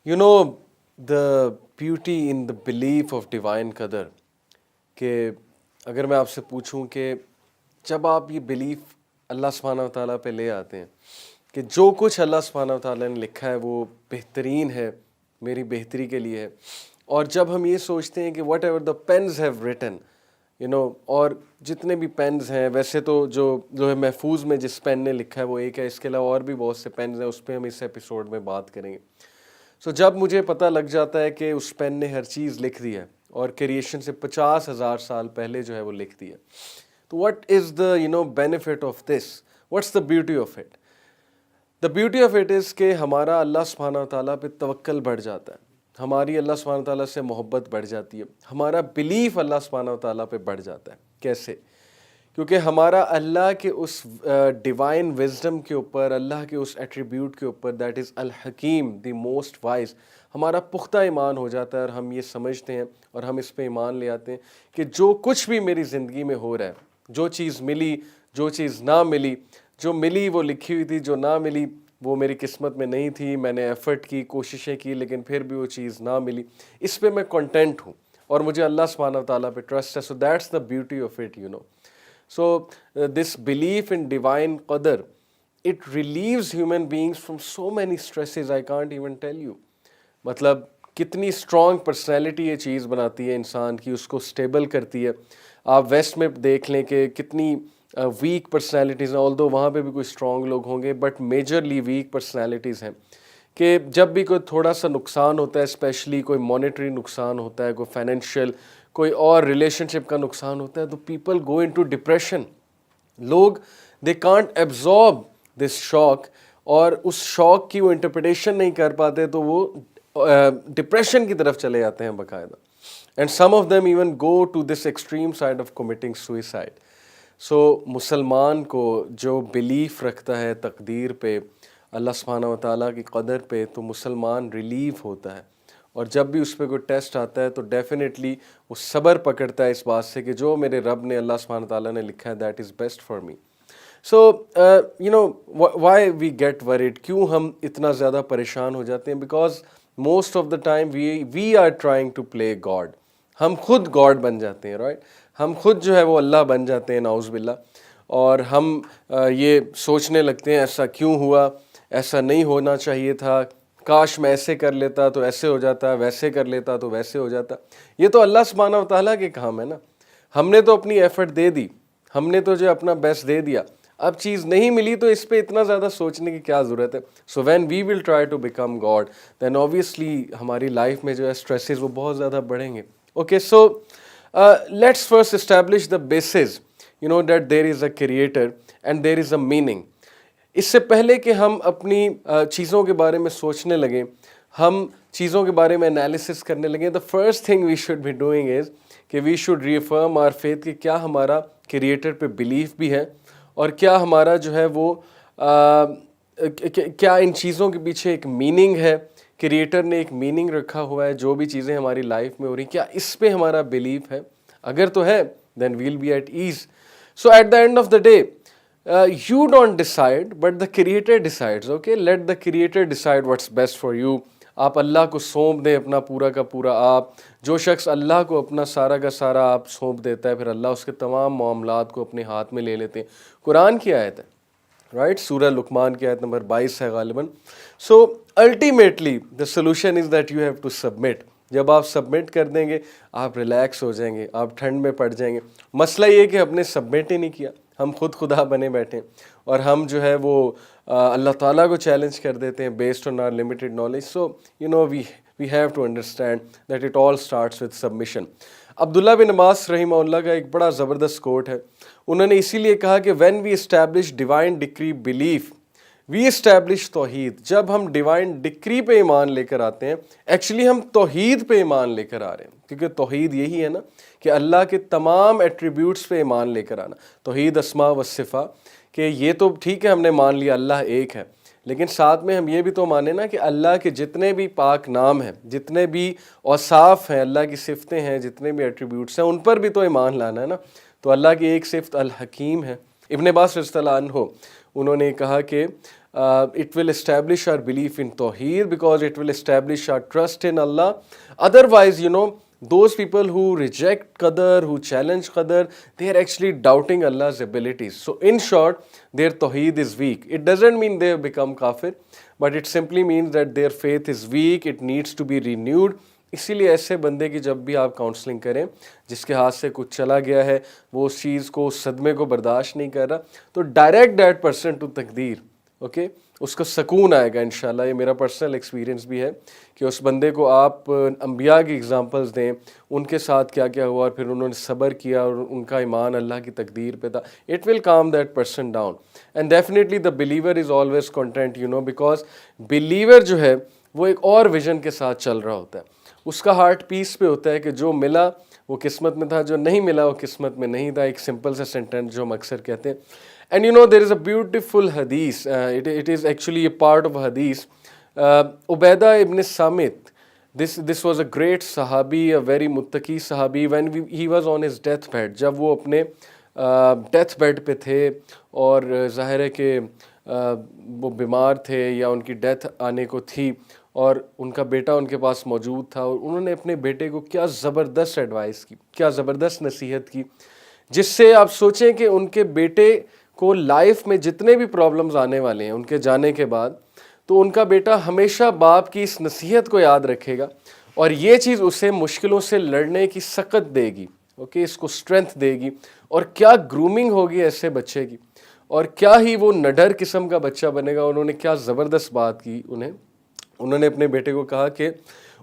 You know, the beauty in the belief of divine qadar کہ اگر میں آپ سے پوچھوں کہ جب آپ یہ بلیف اللہ سبحانہ و تعالیٰ پہ لے آتے ہیں کہ جو کچھ اللہ سبحانہ و تعالیٰ نے لکھا ہے وہ بہترین ہے، میری بہتری کے لیے ہے، اور جب ہم یہ سوچتے ہیں کہ whatever the pens have written اور جتنے بھی پینز ہیں، ویسے تو جو ہے محفوظ میں جس پین نے لکھا ہے وہ ایک ہے، اس کے علاوہ اور بھی بہت سے پینز ہیں، اس پہ ہم اس ایپیسوڈ میں بات کریں گے. جب مجھے پتہ لگ جاتا ہے کہ اس پین نے ہر چیز لکھ دی ہے اور کریشن سے 50,000 سال پہلے جو ہے وہ لکھ دی ہے، تو what is the benefit of this, what's the beauty of it? The beauty of it is کہ ہمارا اللہ سبحانہ و تعالیٰ پہ توکل بڑھ جاتا ہے، ہماری اللہ سبحانہ و تعالیٰ سے محبت بڑھ جاتی ہے، ہمارا بلیف اللہ سبحانہ و تعالیٰ پہ بڑھ جاتا ہے. کیسے؟ کیونکہ ہمارا اللہ کے اس ڈیوائن وزڈم کے اوپر، اللہ کے اس ایٹریبیوٹ کے اوپر، دیٹ از الحکیم، دی موسٹ وائز، ہمارا پختہ ایمان ہو جاتا ہے، اور ہم یہ سمجھتے ہیں اور ہم اس پہ ایمان لے آتے ہیں کہ جو کچھ بھی میری زندگی میں ہو رہا ہے، جو چیز ملی، جو چیز نہ ملی، جو ملی وہ لکھی ہوئی تھی، جو نہ ملی وہ میری قسمت میں نہیں تھی، میں نے ایفرٹ کی، کوششیں کی، لیکن پھر بھی وہ چیز نہ ملی، اس پہ میں کنٹینٹ ہوں اور مجھے اللہ سبحانہ و تعالیٰ پہ ٹرسٹ ہے. So that's the beauty of it. So this belief in divine qadar, it relieves human beings from so many stresses I can't even tell you. مطلب کتنی اسٹرانگ پرسنالٹی یہ چیز بناتی ہے انسان کی، اس کو اسٹیبل کرتی ہے. آپ ویسٹ میں دیکھ لیں کہ کتنی ویک پرسنالٹیز ہیں، آلدو وہاں پہ بھی کوئی اسٹرانگ لوگ ہوں گے، بٹ میجرلی ویک پرسنالٹیز ہیں کہ جب بھی کوئی تھوڑا سا نقصان ہوتا ہے، اسپیشلی کوئی مانیٹری نقصان ہوتا ہے، کوئی فائنینشیل، کوئی اور ریلیشن شپ کا نقصان ہوتا ہے، تو پیپل گو انٹو ڈپریشن. لوگ دے کانٹ ایبزارب دس شاک، اور اس شاک کی وہ انٹرپریٹیشن نہیں کر پاتے، تو وہ ڈپریشن کی طرف چلے جاتے ہیں باقاعدہ. And some of them even go to this extreme side of committing suicide. مسلمان کو جو بلیف رکھتا ہے تقدیر پہ، اللہ سبحانہ و تعالیٰ کی قدر پہ، تو مسلمان ریلیف ہوتا ہے، اور جب بھی اس پہ کوئی ٹیسٹ آتا ہے تو ڈیفینیٹلی وہ صبر پکڑتا ہے اس بات سے کہ جو میرے رب نے، اللہ سبحانہ تعالیٰ نے لکھا ہے، that is best for me. Why we get worried, کیوں ہم اتنا زیادہ پریشان ہو جاتے ہیں؟ Because most of the time we are trying to play God. ہم خود گاڈ بن جاتے ہیں، رائٹ؟ ہم خود جو ہے وہ اللہ بن جاتے ہیں، نعوذ باللہ. اور ہم یہ سوچنے لگتے ہیں ایسا کیوں ہوا، ایسا نہیں ہونا چاہیے تھا، کاش میں ایسے کر لیتا تو ایسے ہو جاتا، ویسے کر لیتا تو ویسے ہو جاتا. یہ تو اللہ سبحانہ و تعالیٰ کے کام ہے نا. ہم نے تو اپنی ایفرٹ دے دی، ہم نے تو جو اپنا بیسٹ دے دیا، اب چیز نہیں ملی تو اس پہ اتنا زیادہ سوچنے کی کیا ضرورت ہے؟ So when we will try to become God, then obviously ہماری لائف میں جو ہے اسٹریسز وہ بہت زیادہ بڑھیں گے. Okay, so let's first establish the bases that there is a creator and there is a meaning. اس سے پہلے کہ ہم اپنی چیزوں کے بارے میں سوچنے لگیں، ہم چیزوں کے بارے میں انالیسس کرنے لگیں، the first thing we should be doing is کہ we should reaffirm our faith کہ کیا ہمارا کریٹر پہ بلیف بھی ہے، اور کیا ہمارا جو ہے وہ کیا ان چیزوں کے پیچھے ایک میننگ ہے، کریٹر نے ایک میننگ رکھا ہوا ہے جو بھی چیزیں ہماری لائف میں ہو رہی، کیا اس پہ ہمارا بلیف ہے؟ اگر تو ہے then we'll be at ease. So at the end of the day, you don't decide, but the creator decides. Okay, let the creator decide what's best for you. آپ اللہ کو سونپ دیں اپنا پورا کا پورا. آپ جو شخص اللہ کو اپنا سارا کا سارا آپ سونپ دیتا ہے، پھر اللہ اس کے تمام معاملات کو اپنے ہاتھ میں لے لیتے ہیں. قرآن کی آیت ہے، رائٹ؟ سورہ لقمان کی آیت نمبر 22 ہے غالباً. So ultimately the solution is that you have to submit. جب آپ سبمٹ کر دیں گے آپ ریلیکس ہو جائیں گے، آپ ٹھنڈ میں پڑ جائیں گے. مسئلہ یہ کہ ہم نے سبمٹ ہی نہیں کیا، ہم خود خدا بنے بیٹھے، اور ہم جو ہے وہ اللہ تعالیٰ کو چیلنج کر دیتے ہیں based on our limited knowledge. So we have to understand that it all starts with submission. عبداللہ بن عباس رحمہ اللہ کا ایک بڑا زبردست کوٹ ہے. انہوں نے اسی لیے کہا کہ when we establish divine decree belief we establish توحید. جب ہم ڈیوائن ڈکری پہ ایمان لے کر آتے ہیں، ایکچولی ہم توحید پہ ایمان لے کر آ رہے ہیں، کیونکہ توحید یہی ہے نا کہ اللہ کے تمام ایٹریبیوٹس پہ ایمان لے کر آنا. توحید اسماء و صفات، کہ یہ تو ٹھیک ہے ہم نے مان لیا اللہ ایک ہے، لیکن ساتھ میں ہم یہ بھی تو مانیں نا کہ اللہ کے جتنے بھی پاک نام ہیں، جتنے بھی اوصاف ہیں، اللہ کی صفتیں ہیں، جتنے بھی ایٹریبیوٹس ہیں، ان پر بھی تو ایمان لانا ہے نا. تو اللہ کی ایک صفت الحکیم ہے. ابن عباس رضی اللہ عنہ انہوں نے کہا کہ it will establish our belief in Tawheed because it will establish our trust in Allah. Otherwise, those people who reject Qadar, who challenge Qadar, they are actually doubting Allah's abilities. So in short, their Tawheed is weak. It doesn't mean they have become kafir, but it simply means that their faith is weak, it needs to be renewed. اسی لیے ایسے بندے کی جب بھی آپ counselling کریں جس کے ہاتھ سے کچھ چلا گیا ہے, وہ اس چیز کو, اس صدمے کو برداشت نہیں کر رہا, تو ڈائریکٹ دیٹ پرسن ٹو تقدیر, اوکے, اس کو سکون آئے گا انشاءاللہ. یہ میرا پرسنل ایکسپیرینس بھی ہے کہ اس بندے کو آپ انبیاء کی اگزامپلز دیں, ان کے ساتھ کیا کیا ہوا اور پھر انہوں نے صبر کیا اور ان کا ایمان اللہ کی تقدیر پہ تھا. It will calm that person down and definitely the believer is always content, because believer جو ہے وہ ایک اور ویژن کے ساتھ چل رہا ہوتا ہے. اس کا ہارٹ پیس پہ ہوتا ہے کہ جو ملا وہ قسمت میں تھا, جو نہیں ملا وہ قسمت میں نہیں تھا. ایک سمپل سا سینٹینس جو ہم اکثر کہتے ہیں. And there is a beautiful hadith, it is actually a part of a hadith. Ubaidah ibn Samit, this was a great sahabi, a very muttaqi sahabi. When he was on his death bed, جب وہ اپنے death bed پہ تھے اور ظاہر ہے کہ وہ بیمار تھے یا ان کی ڈیتھ آنے کو تھی اور ان کا بیٹا ان کے پاس موجود تھا, اور انہوں نے اپنے بیٹے کو کیا زبردست ایڈوائس کی, کیا زبردست نصیحت کی, جس سے آپ سوچیں کہ ان کے بیٹے کو لائف میں جتنے بھی پرابلمز آنے والے ہیں ان کے جانے کے بعد, تو ان کا بیٹا ہمیشہ باپ کی اس نصیحت کو یاد رکھے گا اور یہ چیز اسے مشکلوں سے لڑنے کی سخت دے گی, اوکے, اس کو اسٹرینتھ دے گی. اور کیا گرومنگ ہوگی ایسے بچے کی, اور کیا ہی وہ نڈر قسم کا بچہ بنے گا. انہوں نے کیا زبردست بات کی, انہوں نے اپنے بیٹے کو کہا کہ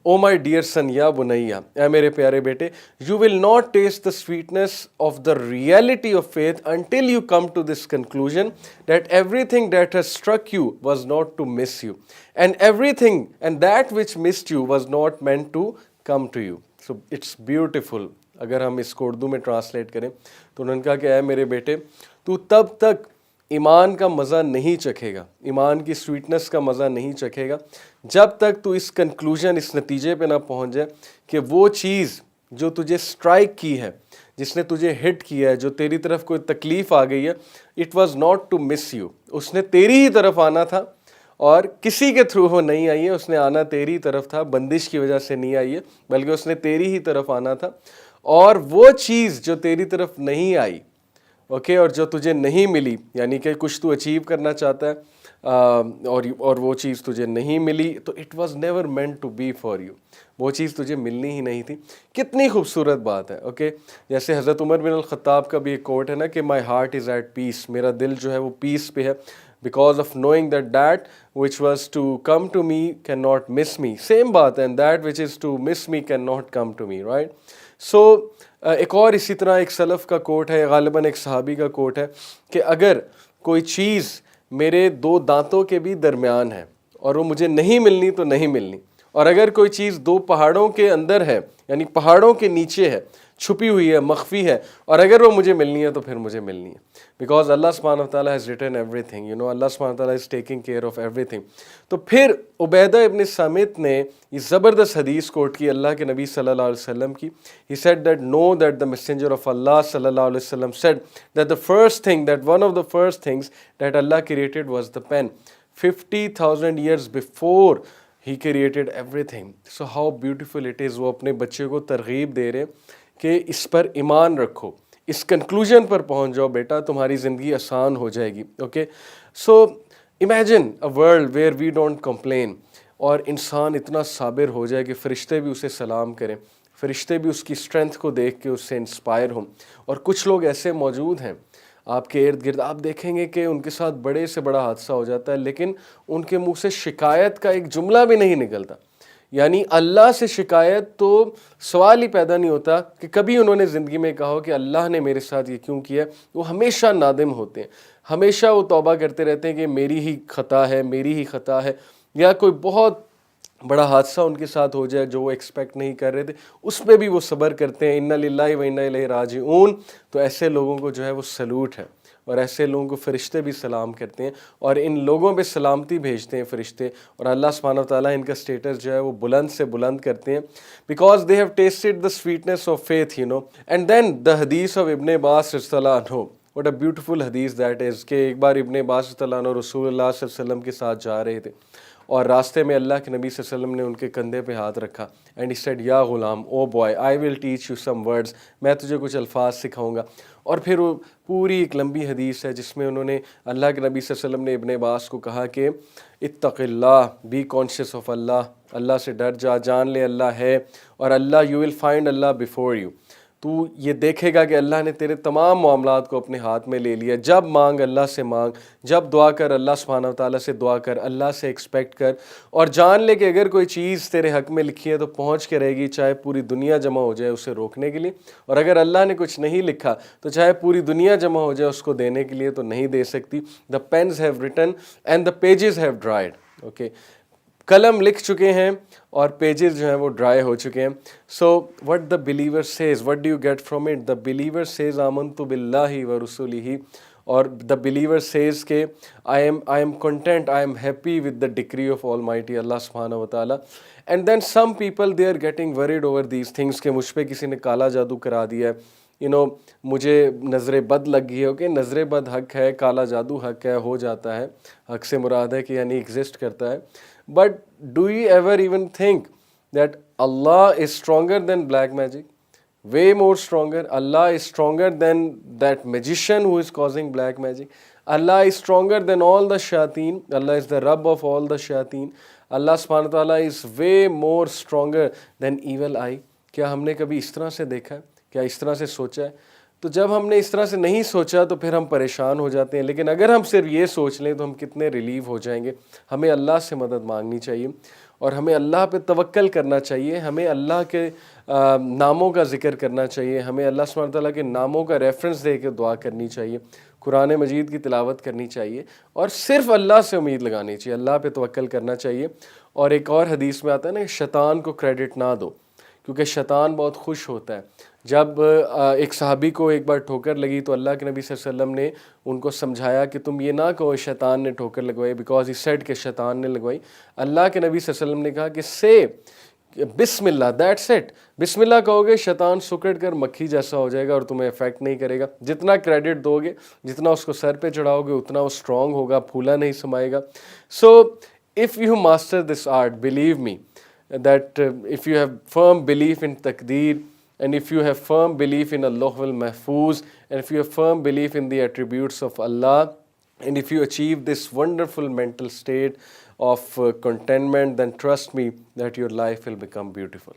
او مائی ڈیئر سن یا بنیا, اے میرے پیارے بیٹے, you will not taste the sweetness of the reality of faith until you come to this conclusion that everything that has struck you was not to miss you and everything and that which missed you was not meant to come to you. So it's beautiful. اگر ہم اس کو اردو میں translate کریں تو انہوں نے کہا کہ اے میرے بیٹے, تو تب تک ایمان کا مزہ نہیں چکھے گا, ایمان کی سویٹنس کا مزہ نہیں چکھے گا, جب تک تو اس کنکلوژن, اس نتیجے پہ نہ پہنچ جائے کہ وہ چیز جو تجھے سٹرائک کی ہے, جس نے تجھے ہٹ کیا ہے, جو تیری طرف کوئی تکلیف آ گئی ہے, it was not to miss you, اس نے تیری ہی طرف آنا تھا اور کسی کے تھرو وہ نہیں آئی ہے, اس نے آنا تیری طرف تھا, بندش کی وجہ سے نہیں آئی ہے بلکہ اس نے تیری ہی طرف آنا تھا. اور وہ چیز جو تیری طرف نہیں آئی, اوکے, اور جو تجھے نہیں ملی, یعنی کہ کچھ تو اچیو کرنا چاہتا ہے اور وہ چیز تجھے نہیں ملی, تو it was never meant to be for you, وہ چیز تجھے ملنی ہی نہیں تھی. کتنی خوبصورت بات ہے, اوکے. جیسے حضرت عمر بن الخطاب کا بھی ایک کوٹ ہے نا کہ my heart is at peace, میرا دل جو ہے وہ پیس پہ ہے, because of knowing that which was to come to me cannot miss me. Same بات ہے, and that which is to miss me cannot come to me, right? So ایک اور اسی طرح ایک سلف کا کوٹ ہے, غالباً ایک صحابی کا کوٹ ہے کہ اگر کوئی چیز میرے دو دانتوں کے بھی درمیان ہے اور وہ مجھے نہیں ملنی تو نہیں ملنی, اور اگر کوئی چیز دو پہاڑوں کے اندر ہے, یعنی پہاڑوں کے نیچے ہے, چھپی ہوئی ہے, مخفی ہے, اور اگر وہ مجھے ملنی ہے تو پھر مجھے ملنی ہے, بیکاز اللہ سبحانہ و تعالیٰ ہیز ریٹن ایوری تھنگ, اللہ سبحانہ و تعالیٰ is taking care of every thing. تو پھر عبیدہ ابن سامت نے یہ زبردست حدیث کوٹ کی اللہ کے نبی صلی اللہ علیہ وسلم کی. He said that know that the messenger of Allah صلی اللہ علیہ وسلم said that the first thing, that one of the first things that Allah created was the pen. 50,000 years before He created everything. So how beautiful it is. وہ اپنے بچے کو ترغیب دے رہے کہ اس پر ایمان رکھو, اس کنکلوژن پر پہنچ جاؤ بیٹا, تمہاری زندگی آسان ہو جائے گی. Okay, so imagine a world where we don't complain, اور انسان اتنا صابر ہو جائے کہ فرشتے بھی اسے سلام کریں, فرشتے بھی اس کی اسٹرینتھ کو دیکھ کے اس سے انسپائر ہوں. اور کچھ لوگ ایسے موجود ہیں آپ کے ارد گرد, آپ دیکھیں گے کہ ان کے ساتھ بڑے سے بڑا حادثہ ہو جاتا ہے لیکن ان کے منہ سے شکایت کا ایک جملہ بھی نہیں نکلتا. یعنی اللہ سے شکایت تو سوال ہی پیدا نہیں ہوتا کہ کبھی انہوں نے زندگی میں کہا ہو کہ اللہ نے میرے ساتھ یہ کیوں کیا. وہ ہمیشہ نادم ہوتے ہیں, ہمیشہ وہ توبہ کرتے رہتے ہیں کہ میری ہی خطا ہے, میری ہی خطا ہے, یا کوئی بہت بڑا حادثہ ان کے ساتھ ہو جائے جو وہ ایکسپیکٹ نہیں کر رہے تھے, اس پہ بھی وہ صبر کرتے ہیں. انا للہ و انا الیہ راجعون. تو ایسے لوگوں کو جو ہے وہ سلوٹ ہے, اور ایسے لوگوں کو فرشتے بھی سلام کرتے ہیں, اور ان لوگوں پہ سلامتی بھیجتے ہیں فرشتے, اور اللہ سبحانہ و تعالیٰ ان کا اسٹیٹس جو ہے وہ بلند سے بلند کرتے ہیں, because they have tasted the sweetness of faith, and then the حدیث آف ابن عباس رضی اللہ عنہ, what a beautiful hadith that is کہ ایک بار ابن عباس رضی اللہ عنہ رسول اللہ صلی اللہ علیہ وسلم کے ساتھ جا رہے تھے اور راستے میں اللہ کے نبی صلی اللہ علیہ وسلم نے ان کے کندھے پہ ہاتھ رکھا اینڈ ہی سیڈ یا غلام O boy I will teach you some words, میں تجھے کچھ الفاظ سکھاؤں گا. اور پھر وہ پوری ایک لمبی حدیث ہے جس میں انہوں نے اللہ کے نبی صلی اللہ علیہ وسلم نے ابن عباس کو کہا کہ اتق اللہ، بی کانشیس آف اللہ، اللہ سے ڈر جا، جان لے اللہ ہے، اور اللہ یو ول فائنڈ اللہ بیفور یو، تو یہ دیکھے گا کہ اللہ نے تیرے تمام معاملات کو اپنے ہاتھ میں لے لیا. جب مانگ اللہ سے مانگ، جب دعا کر اللہ سبحانہ وتعالیٰ سے دعا کر، اللہ سے ایکسپیکٹ کر، اور جان لے کہ اگر کوئی چیز تیرے حق میں لکھی ہے تو پہنچ کے رہے گی، چاہے پوری دنیا جمع ہو جائے اسے روکنے کے لیے، اور اگر اللہ نے کچھ نہیں لکھا تو چاہے پوری دنیا جمع ہو جائے اس کو دینے کے لیے تو نہیں دے سکتی. The pens have written and the pages have dried. Okay, قلم لکھ چکے ہیں اور پیجز جو ہیں وہ ڈرائی ہو چکے ہیں. So what the believer says, what do you get from it? The believer says آمنت باللہ و رسولہ، اور دا بلیور سیز کہ I am content, I am happy with the decree of almighty Allah سبحانہ و تعالیٰ. And then some people they are getting worried over these things کہ مجھ پہ کسی نے کالا جادو کرا دیا ہے، مجھے نظر بد لگ گئی ہے. اوکے، نظر بد حق ہے، کالا جادو حق ہے، ہو جاتا ہے، حق سے مراد ہے کہ یعنی ایگزسٹ کرتا ہے. But do you ever even think that Allah is stronger than black magic? Way more stronger. Allah is stronger than that magician who is causing black magic. Allah is stronger than all the shayateen. Allah is the Rabb of all the shayateen. Allah subhanahu wa ta'ala is way more stronger than evil eye. کیا ہم نے کبھی اس طرح سے دیکھا ہے؟ کیا اس طرح سے سوچا ہے؟ تو جب ہم نے اس طرح سے نہیں سوچا تو پھر ہم پریشان ہو جاتے ہیں. لیکن اگر ہم صرف یہ سوچ لیں تو ہم کتنے ریلیو ہو جائیں گے. ہمیں اللہ سے مدد مانگنی چاہیے اور ہمیں اللہ پہ توکل کرنا چاہیے. ہمیں اللہ کے ناموں کا ذکر کرنا چاہیے. ہمیں اللہ سبحانہ تعالیٰ کے ناموں کا ریفرنس دے کے دعا کرنی چاہیے. قرآن مجید کی تلاوت کرنی چاہیے اور صرف اللہ سے امید لگانی چاہیے. اللہ پہ توکل کرنا چاہیے. اور ایک اور حدیث میں آتا ہے نا کہ شیطان کو کریڈٹ نہ دو، کیونکہ شیطان بہت خوش ہوتا ہے. جب ایک صحابی کو ایک بار ٹھوکر لگی تو اللہ کے نبی صلی اللہ علیہ وسلم نے ان کو سمجھایا کہ تم یہ نہ کہو شیطان نے ٹھوکر لگوائی، بیکاز ہی سیڈ کہ شیطان نے لگوائی. اللہ کے نبی صلی اللہ علیہ وسلم نے کہا کہ سے بسم اللہ، دیٹس اٹ. بسم اللہ کہو گے شیطان سکڑ کر مکھی جیسا ہو جائے گا اور تمہیں افیکٹ نہیں کرے گا. جتنا کریڈٹ دو گے، جتنا اس کو سر پہ چڑھاؤ گے، اتنا وہ اسٹرانگ ہوگا، پھولا نہیں سمائے گا. سو if you master this art, believe me that if you have firm belief in taqdeer, and if you have firm belief in Allah al-Mahfuz, and if you have firm belief in the attributes of Allah, and if you achieve this wonderful mental state of contentment, then trust me that your life will become beautiful.